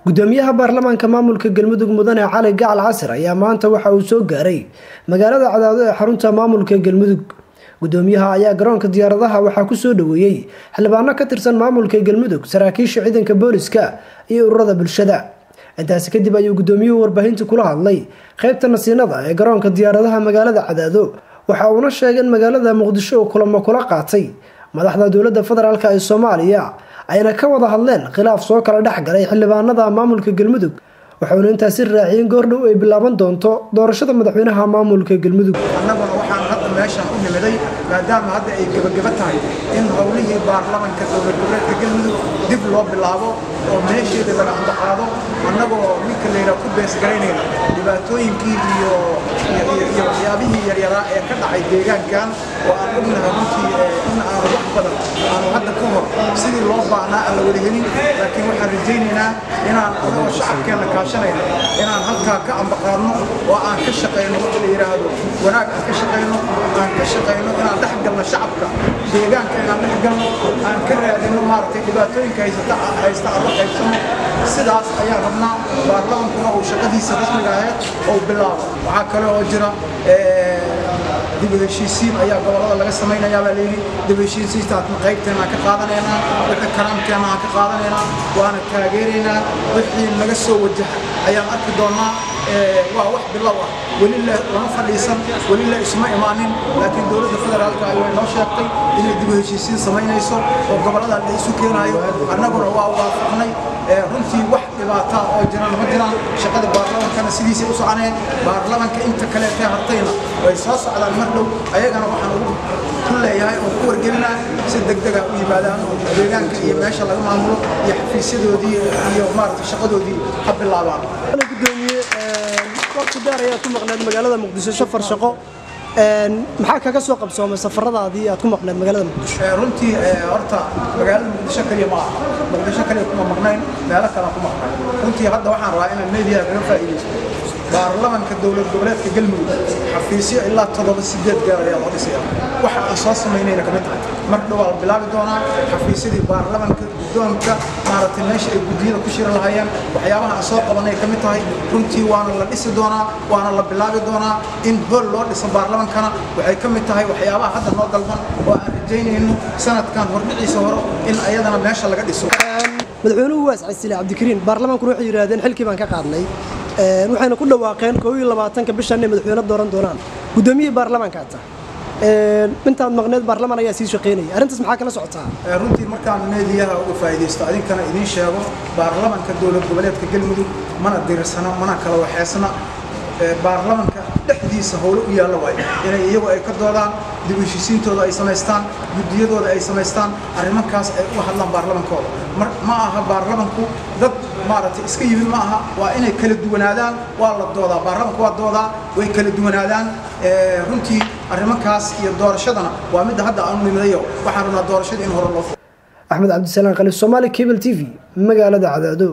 gudoomiyaha baarlamaanka maamulka galmudug mudane cali gacal casir ayaa maanta waxa uu soo gaaray magaalada cadaado ee xarunta maamulka galmudug. gudoomiyaha ayaa garoonka diyaaradaha waxaa ku soo dhaweeyay xildhibaano ka tirsan maamulka galmudug, saraakiisha ciidanka booliska iyo ururada bulshada. intaas kadib ayuu gudoomiyuhu warbaahinta kula hadlay qaybta nasiinada ee garoonka diyaaradaha magaalada cadaado. waxa uuna sheegay in magaalada muqdisho uu kulamo kula qaatay madaxda dowladda federaalka ee Soomaaliya ayna ka wada hadleen khilaaf soo kala dhaxgalay xildhibaanada maamulka galmudug. waxaanu intaas raaciyeen goordhow ay bilaaban doonto doorashada madaxweynaha maamulka galmudug. annaguna waxaan hadda meeshan u nimiday maadaama hadda ay gabagaba tahay in howlihii baarlamaanka dowlad goboleedka galmudug dib loo bilaabo oo meesheeda laga ambaqaado annagoo ninka layra ku beesgaraynayna dhibaatooyinkii iyo waxyaabihii yaryaraa ee ka dhacay deegaankan oo aan ognahay runtii in aan wax badan aanu hadda ka hor sidii loo baahnaa aan la wada helin, laakiin waxaan rajaynaynaa inaan anagoo shacabkeenna kaashanayno inaan halkaa ka ambaqaadno oo aan ka shaqayno waxa la yidhaahdo wanaag aan ka shaqayno inaan dhex galno shacabka deegaanka, inaan dhex galno aan ka raadino maaragtay dhibaatooyinka haysta aan la qaybsano. sidaas ayaan rabnaa baarlamaankuna uu shaqadiisa rasmiga ahayd oo bilaabo. waxaa kale oo jira dib u heshiisiin ayaa gobolada laga samaynayaa baa layidhi. dib u heshiisiintaasna qaybteena aan ka qaadanaynaa, wixii karaamteena aan ka qaadanaynaa, waana taageeraynaa. wixii naga soo wajaha ayaan arki doonaa. waa wax bilow ah, weli lama fadhiisan, weli la isma imaanin, laakiin dowladda federaalka ay noo sheegtay inay dib u heshiisiin samaynayso oo gobolada la isu keenayo. annaguna waa waafaqnay. runtii wax dhibaata oo jiraan ma jiraan. shaqada baarlamaankana sidiisay u soconeen. baarlamaanka inta kaleetee hartayna way soo socdaan mar dhow. ayagana waxaan ugu ku leeyahay oo ku wargelinaa si degdega u yimaadaan oo deegaanka iyo meesha laga maamulo iyo xafiisyadoodii iyo maaragtay shaqadoodii ha bilaabaan. gudoomiye waqti dheer ayaa ku maqneed magaalada muqdisho safar shaqo. maxaa kaga soo qabsoomay safaradaadii aad ku maqneed magaalada muqdisho? runtii horta magaalada muqdisho kaliya ma aha, muqdisho kaliya kuma maqnayn, meelo kale ku maqnayn. runtii hadda waxaan rabaa inaan meediyaha kaga faa'iidaysto baarlamaanka dowlad goboleedka galmudug xafiisyo ilaa 7-8 gaar ayaa loo dhisaya. waxa aan soo samaynayna ka mid tahay mar dhow waa la bilaabi doonaa xafiisyadii baarlamaanka guddoonka maaragtay meesha ay guddiyada ku shiri lahaayeen. waxyaabaha aan soo qabanay ka mid tahay. runtii waana la dhisi doonaa, waana la bilaabi doonaa. in hool loo dhiso baarlamaankana waxay ka mid tahay waxyaabaha hadda noo dalban oo aan rajaynayno sanadkan hordhiciisa hore in ayadana meesha laga dhiso. madaxweynuhu waa iscasiilay cabdikariin, baarlamaankuna waxay yiraahdeen xilkii baan ka qaadnay. waxayna ku dhawaaqeen 22 bishan inay madaxweyne dooran doonaan. gudoomiyihii baarlamaanka ataa intaad maqneed baarlamaan ayaa sii shaqeynaya. arrintaas maxaa kala socotaa? runtii markaan meediyaha uga faa'iidaysto adinkana idiin sheego baarlamaanka dowlad goboleedka galmudug mana dirsana mana kala waxeysna. baarlamaanka dhexdiisa howlo u yaalla waayo inay iyagu ay ka doodaan, dib u heshiisiintooda ay samaystaan, guddiyadooda ay samaystaan, arrimankaas ay u hadlaan baarlamaankooda. ma aha baarlamaanku dad maaragtay iska yimid ma aha, waa inay kala duwanaadaan. waa la doodaa, baarlamaanku waa doodaa, way kala duwanaadaan. runtii arrimankaas iyo doorashadana waa midda hadda aanu nimidayo. waxaan rabnaa doorashada in hore loo Axmed Cabdisalaam Khaliif, Somali Cable TV, magaalada Cadaado.